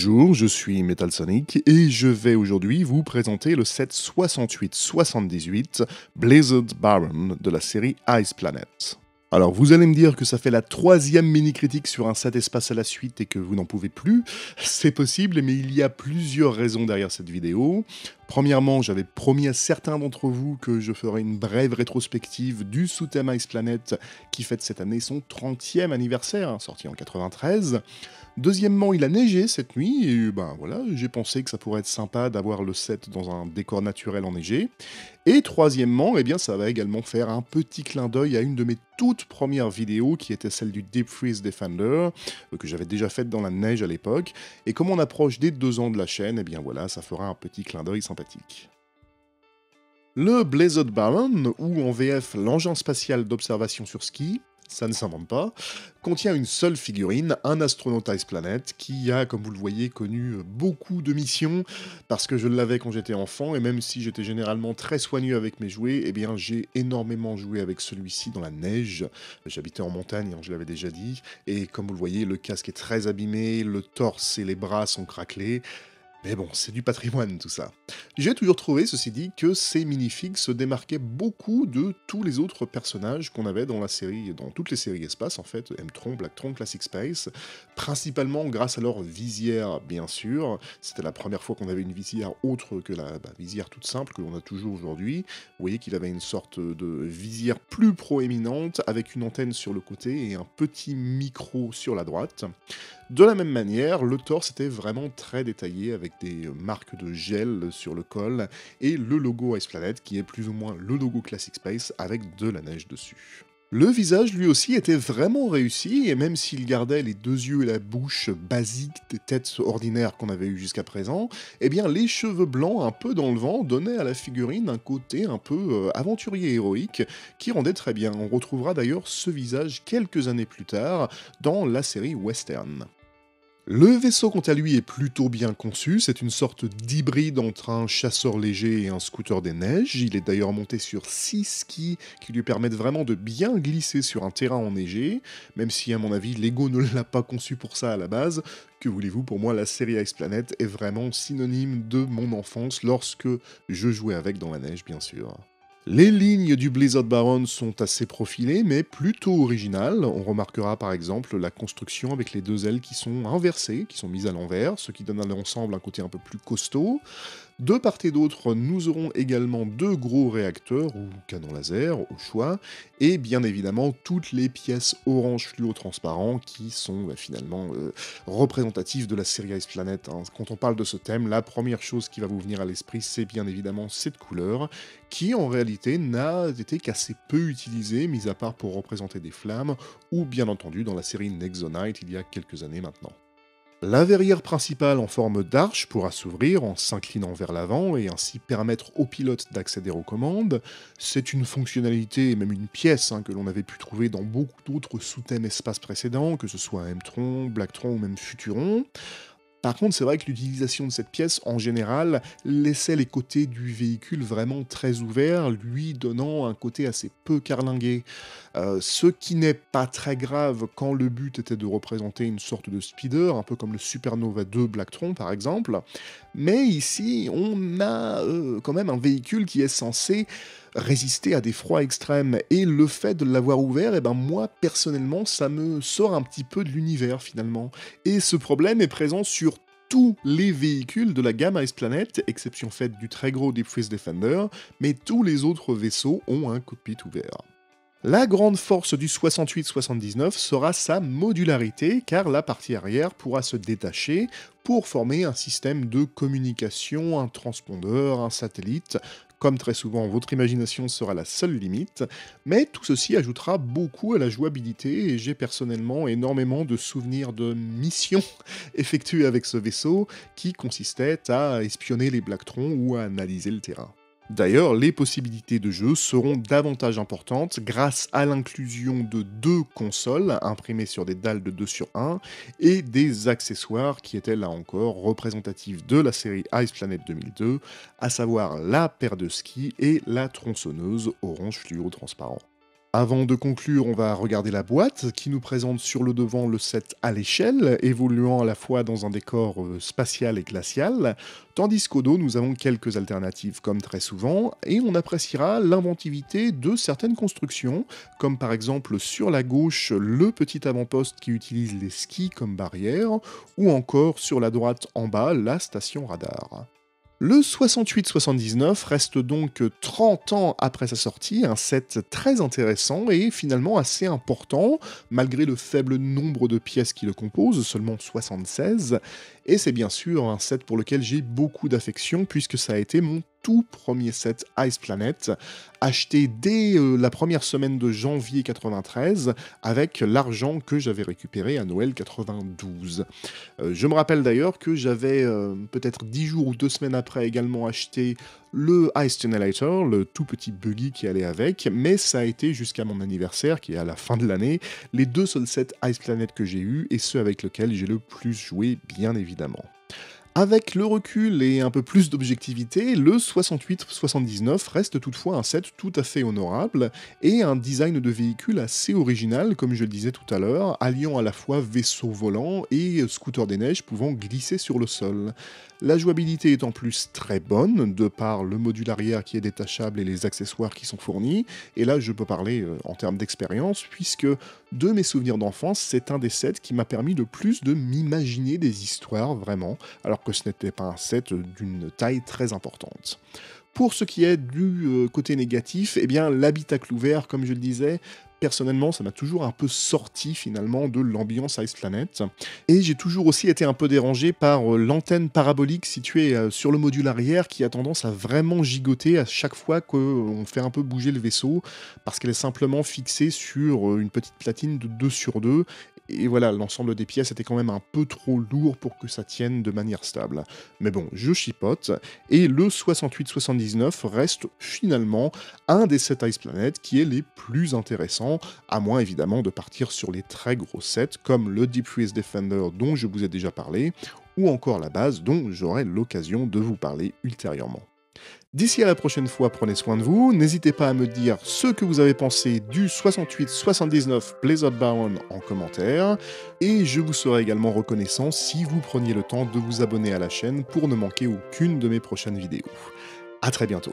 Bonjour, je suis Metal Sonic et je vais aujourd'hui vous présenter le set 68-78 Blizzard Baron de la série Ice Planet. Alors vous allez me dire que ça fait la troisième mini-critique sur un set espace à la suite et que vous n'en pouvez plus. C'est possible, mais il y a plusieurs raisons derrière cette vidéo. Premièrement, j'avais promis à certains d'entre vous que je ferais une brève rétrospective du sous-thème Ice Planet qui fête cette année son 30e anniversaire, sorti en 93. Deuxièmement, il a neigé cette nuit et voilà, j'ai pensé que ça pourrait être sympa d'avoir le set dans un décor naturel enneigé. Et troisièmement, ça va également faire un petit clin d'œil à une de mes toutes premières vidéos qui était celle du Deep Freeze Defender, que j'avais déjà faite dans la neige à l'époque. Et comme on approche des 2 ans de la chaîne, ça fera un petit clin d'œil sympathique. Le Blizzard Baron, ou en VF l'engin spatial d'observation sur ski, ça ne s'invente pas, contient une seule figurine, un astronaute Ice Planet, qui a, comme vous le voyez, connu beaucoup de missions, parce que je l'avais quand j'étais enfant, et même si j'étais généralement très soigneux avec mes jouets, j'ai énormément joué avec celui-ci dans la neige. J'habitais en montagne, je l'avais déjà dit, et comme vous le voyez, le casque est très abîmé, le torse et les bras sont craquelés. Mais bon, c'est du patrimoine tout ça. J'ai toujours trouvé, ceci dit, que ces minifigs se démarquaient beaucoup de tous les autres personnages qu'on avait dans la série, dans toutes les séries espace en fait, M-Tron, Blacktron, Classic Space, principalement grâce à leur visière, bien sûr. C'était la première fois qu'on avait une visière autre que la visière toute simple que l'on a toujours aujourd'hui. Vous voyez qu'il avait une sorte de visière plus proéminente, avec une antenne sur le côté et un petit micro sur la droite. De la même manière, le torse était vraiment très détaillé avec des marques de gel sur le col et le logo Ice Planet qui est plus ou moins le logo Classic Space avec de la neige dessus. Le visage lui aussi était vraiment réussi et même s'il gardait les 2 yeux et la bouche basiques des têtes ordinaires qu'on avait eues jusqu'à présent, les cheveux blancs un peu dans le vent donnaient à la figurine un côté un peu aventurier et héroïque qui rendait très bien. On retrouvera d'ailleurs ce visage quelques années plus tard dans la série Western. Le vaisseau, quant à lui, est plutôt bien conçu. C'est une sorte d'hybride entre un chasseur léger et un scooter des neiges. Il est d'ailleurs monté sur 6 skis qui lui permettent vraiment de bien glisser sur un terrain enneigé, même si, à mon avis, Lego ne l'a pas conçu pour ça à la base. Que voulez-vous, pour moi, la série Ice Planet est vraiment synonyme de mon enfance lorsque je jouais avec dans la neige, bien sûr. Les lignes du Blizzard Baron sont assez profilées, mais plutôt originales. On remarquera par exemple la construction avec les 2 ailes qui sont inversées, qui sont mises à l'envers, ce qui donne à l'ensemble un côté un peu plus costaud. De part et d'autre, nous aurons également 2 gros réacteurs, ou canons laser, au choix, et bien évidemment toutes les pièces orange fluo transparent qui sont finalement représentatives de la série Ice Planet. Quand on parle de ce thème, la première chose qui va vous venir à l'esprit, c'est bien évidemment cette couleur, qui en réalité n'a été qu'assez peu utilisée, mis à part pour représenter des flammes, ou bien entendu dans la série Nexonite il y a quelques années maintenant. La verrière principale en forme d'arche pourra s'ouvrir en s'inclinant vers l'avant et ainsi permettre au pilote d'accéder aux commandes. C'est une fonctionnalité et même une pièce que l'on avait pu trouver dans beaucoup d'autres sous-thèmes espace précédents, que ce soit M-Tron, Blacktron ou même Futuron. Par contre, c'est vrai que l'utilisation de cette pièce, en général, laissait les côtés du véhicule vraiment très ouverts, lui donnant un côté assez peu carlingué. Ce qui n'est pas très grave quand le but était de représenter une sorte de speeder, un peu comme le Supernova 2 Blacktron par exemple. Mais ici, on a quand même un véhicule qui est censé résister à des froids extrêmes. Et le fait de l'avoir ouvert, moi, personnellement, ça me sort un petit peu de l'univers, finalement. Et ce problème est présent sur tous les véhicules de la gamme Ice Planet, exception faite du très gros Deep Freeze Defender, mais tous les autres vaisseaux ont un cockpit ouvert. La grande force du 68-79 sera sa modularité, car la partie arrière pourra se détacher pour former un système de communication, un transpondeur, un satellite. Comme très souvent, votre imagination sera la seule limite, mais tout ceci ajoutera beaucoup à la jouabilité et j'ai personnellement énormément de souvenirs de missions effectuées avec ce vaisseau qui consistaient à espionner les Blacktron ou à analyser le terrain. D'ailleurs, les possibilités de jeu seront davantage importantes grâce à l'inclusion de 2 consoles imprimées sur des dalles de 2/1 et des accessoires qui étaient là encore représentatifs de la série Ice Planet 2002, à savoir la paire de skis et la tronçonneuse orange fluo transparent. Avant de conclure, on va regarder la boîte qui nous présente sur le devant le set à l'échelle, évoluant à la fois dans un décor spatial et glacial, tandis qu'au dos, nous avons quelques alternatives comme très souvent, et on appréciera l'inventivité de certaines constructions, comme par exemple sur la gauche le petit avant-poste qui utilise les skis comme barrière, ou encore sur la droite en bas la station radar. Le 68-79 reste donc 30 ans après sa sortie, un set très intéressant et finalement assez important, malgré le faible nombre de pièces qui le composent, seulement 76, et c'est bien sûr un set pour lequel j'ai beaucoup d'affection puisque ça a été mon tout premier set Ice Planet, acheté dès la première semaine de janvier 93 avec l'argent que j'avais récupéré à Noël 92. Je me rappelle d'ailleurs que j'avais peut-être 10 jours ou 2 semaines après également acheté le Ice Generator, le tout petit buggy qui allait avec, mais ça a été jusqu'à mon anniversaire, qui est à la fin de l'année, les 2 seuls sets Ice Planet que j'ai eus et ceux avec lesquels j'ai le plus joué, bien évidemment. Avec le recul et un peu plus d'objectivité, le 68-79 reste toutefois un set tout à fait honorable et un design de véhicule assez original, comme je le disais tout à l'heure, alliant à la fois vaisseau volant et scooter des neiges pouvant glisser sur le sol. La jouabilité est en plus très bonne, de par le module arrière qui est détachable et les accessoires qui sont fournis, et là je peux parler en termes d'expérience, puisque de mes souvenirs d'enfance, c'est un des sets qui m'a permis le plus de m'imaginer des histoires, vraiment, alors que ce n'était pas un set d'une taille très importante. Pour ce qui est du côté négatif, eh bien l'habitacle ouvert, comme je le disais, personnellement, ça m'a toujours un peu sorti finalement de l'ambiance Ice Planet. Et j'ai toujours aussi été un peu dérangé par l'antenne parabolique située sur le module arrière qui a tendance à vraiment gigoter à chaque fois qu'on fait un peu bouger le vaisseau, parce qu'elle est simplement fixée sur une petite platine de 2 sur 2. Et voilà, l'ensemble des pièces était quand même un peu trop lourd pour que ça tienne de manière stable. Mais bon, je chipote, et le 68-79 reste finalement un des 7 Ice Planet qui est les plus intéressants, à moins évidemment de partir sur les très gros sets comme le Deep Freeze Defender dont je vous ai déjà parlé, ou encore la base dont j'aurai l'occasion de vous parler ultérieurement. D'ici à la prochaine fois, prenez soin de vous, n'hésitez pas à me dire ce que vous avez pensé du 68-79 Blizzard Baron en commentaire, et je vous serai également reconnaissant si vous preniez le temps de vous abonner à la chaîne pour ne manquer aucune de mes prochaines vidéos. A très bientôt.